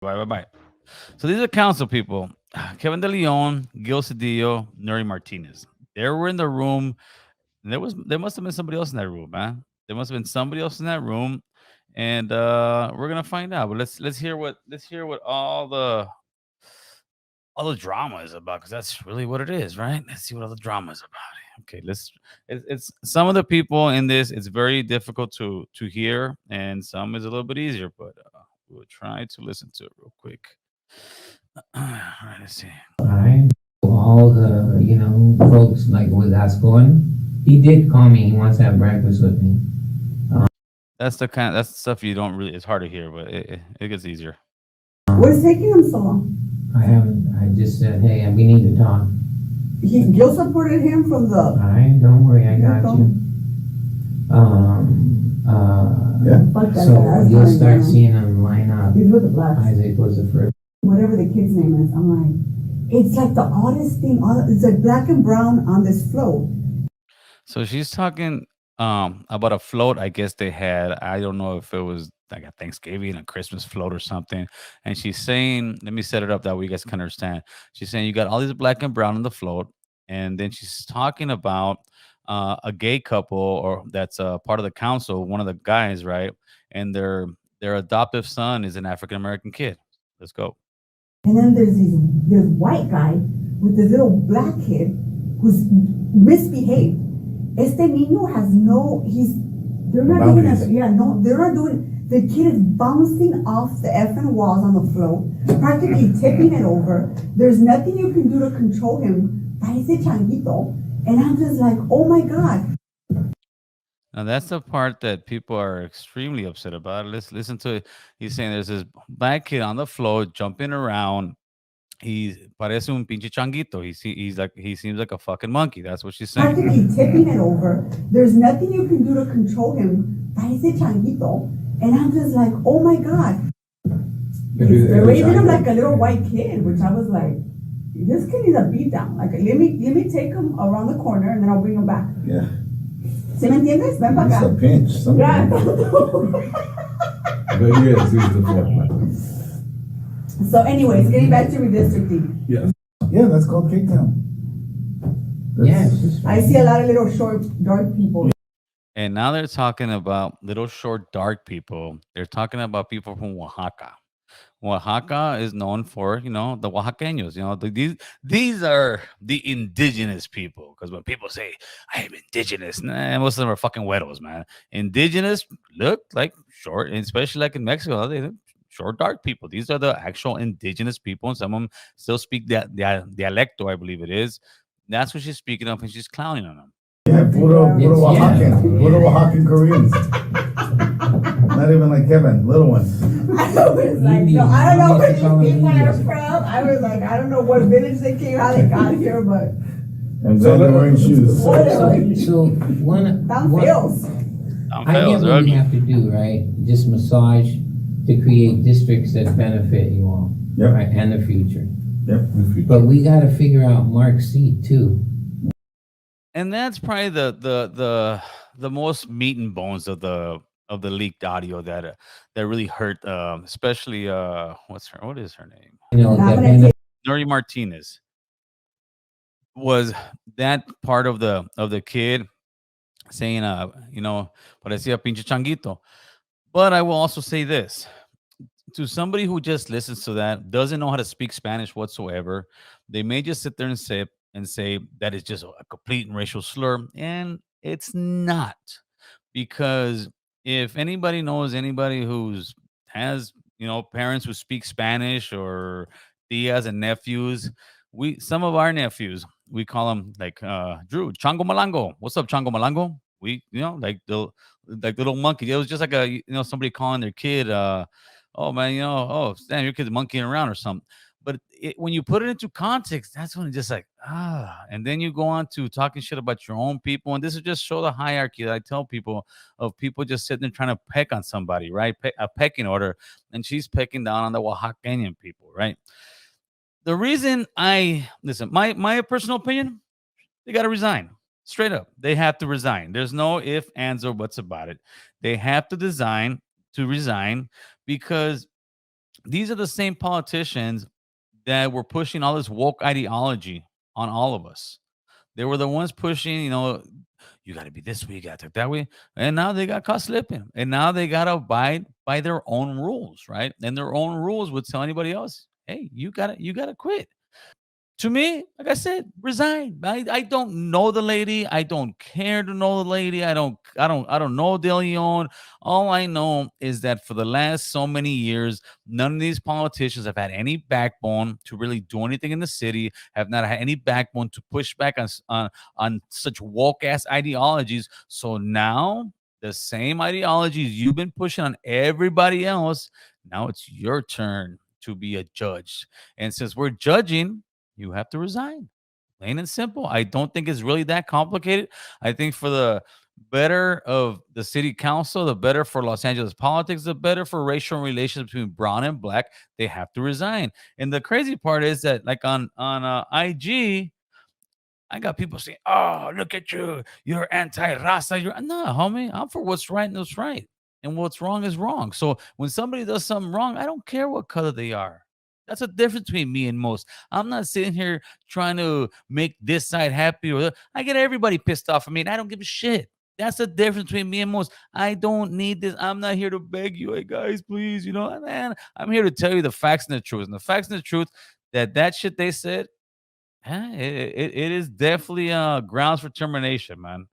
Bye, bye, bye. So these are council people: Kevin De Leon, Gil Cedillo, Nuri Martinez. They were in the room. And there must have been somebody else in that room, man. There must have been somebody else in that room, and we're gonna find out. But let's hear what all the drama is about, because that's really what it is, right? Let's see what all the drama is about. Okay, it's some of the people in this. It's very difficult to hear, and some is a little bit easier, but we'll try to listen to it real quick. All right, let's see. Right. All the, folks like with Ascon, he did call me. He wants to have breakfast with me. That's the stuff you don't really. It's hard to hear, but it gets easier. What is taking him so long? I haven't, I just said, hey, we need to talk. Gil supported him from the. All right, don't worry, I got you. Yeah. Fuck that So guy. you'll start seeing them line up. He's with the blacks. Isaac was the first. Whatever the kid's name is, I'm like, it's like the oddest thing. It's like black and brown on this float. So she's talking about a float. I guess they had. I don't know if it was like a Thanksgiving, a Christmas float or something. And she's saying, let me set it up that way you guys can understand. She's saying you got all these black and brown on the float, and then she's talking about a gay couple, or that's part of the council, one of the guys, right? And their adoptive son is an African American kid. Let's go. And then there's white guy with this little black kid who's misbehaved. Este niño has they're not giving us, no, they're not doing, the kid is bouncing off the effing walls on the floor, practically tipping it over. There's nothing you can do to control him. Parece changuito. And I'm just like, oh my God. Now that's the part that people are extremely upset about. Let's listen to it. He's saying there's this black kid on the floor jumping around. He parece un pinche changuito. He seems like a fucking monkey. That's what she's saying. Practically tipping it over. There's nothing you can do to control him. Parece changuito. And I'm just like, oh my God. They're raising him like a little white kid, which I was like, this kid needs a beat down. Like, let me take him around the corner and then I'll bring him back. Yeah. ¿Sí me entiendes? Ven para It's a acá. pinch. Yeah. But yes, he's the fourth. So anyways, getting back to redistricting. Yeah. Yeah, that's called Cape Town. Yes. I see a lot of little short, dark people. And now they're talking about little short dark people. They're talking about people from Oaxaca. Oaxaca is known for, the Oaxaqueños. These are the indigenous people. Because when people say I am indigenous, nah, most of them are fucking weirdos, man. Indigenous look like short, and especially like in Mexico, they look short dark people. These are the actual indigenous people, and some of them still speak that dialecto, I believe it is. That's what she's speaking of, and she's clowning on them. Yeah, puro Oaxacan. Puro Oaxacan Koreans. Not even like Kevin, little ones. I was like, no, I don't know where these people are from. I was like, I don't know what village they came, how they got here, but And then they're wearing shoes. whatever. So one, Down one feels. I get what we have to do, right? Just massage to create districts that benefit you all, Yep. right, and the future. Yep. But we got to figure out Mark's seat too. And that's probably the most meat and bones of the leaked audio that really hurt, especially what is her name? Nuri Martinez. Was that part of the kid saying parecía pinche changuito. But I will also say this to somebody who just listens to that, doesn't know how to speak Spanish whatsoever. They may just sit there and say that is just a complete racial slur, and it's not. Because if anybody knows anybody who's has parents who speak Spanish, or tias and nephews, we some of our nephews, we call them like Drew Chango Malango. What's up, Chango Malango? We like the little monkey. It was just like somebody calling their kid, oh man, oh damn, your kid's monkeying around or something. But when you put it into context, that's when it's just like, and then you go on to talking shit about your own people. And this will just show the hierarchy that I tell people, of people just sitting there trying to peck on somebody, right? A pecking order. And she's pecking down on the Oaxacan people, right? The reason my personal opinion, they got to resign. Straight up. They have to resign. There's no if, ands, or buts about it. They have to resign, because These are the same politicians that were pushing all this woke ideology on all of us. They were the ones pushing, you got to be this way, you got to talk that way. And now they got caught slipping. And now they got to abide by their own rules, right? And their own rules would tell anybody else, hey, you got to quit. To me, like I said, resign. I don't know the lady. I don't care to know the lady. I don't know De Leon. All I know is that for the last so many years, none of these politicians have had any backbone to really do anything in the city, have not had any backbone to push back on such woke ass ideologies. So now the same ideologies you've been pushing on everybody else, now it's your turn to be a judge. And since we're judging, you have to resign. Plain and simple. I don't think it's really that complicated. I think for the better of the city council, the better for Los Angeles politics, the better for racial relations between brown and black, they have to resign. And the crazy part is that, like on IG, I got people saying, "Oh, look at you! You're anti-raza." You're no, homie. I'm for what's right and what's right, and what's wrong is wrong. So when somebody does something wrong, I don't care what color they are. That's a difference between me and most. I'm not sitting here trying to make this side happy, or I get everybody pissed off at me, and I don't give a shit. That's the difference between me and most. I don't need this. I'm not here to beg you, hey guys, please. Man, I'm here to tell you the facts and the truth. And the facts and the truth that shit they said, it is definitely grounds for termination, man.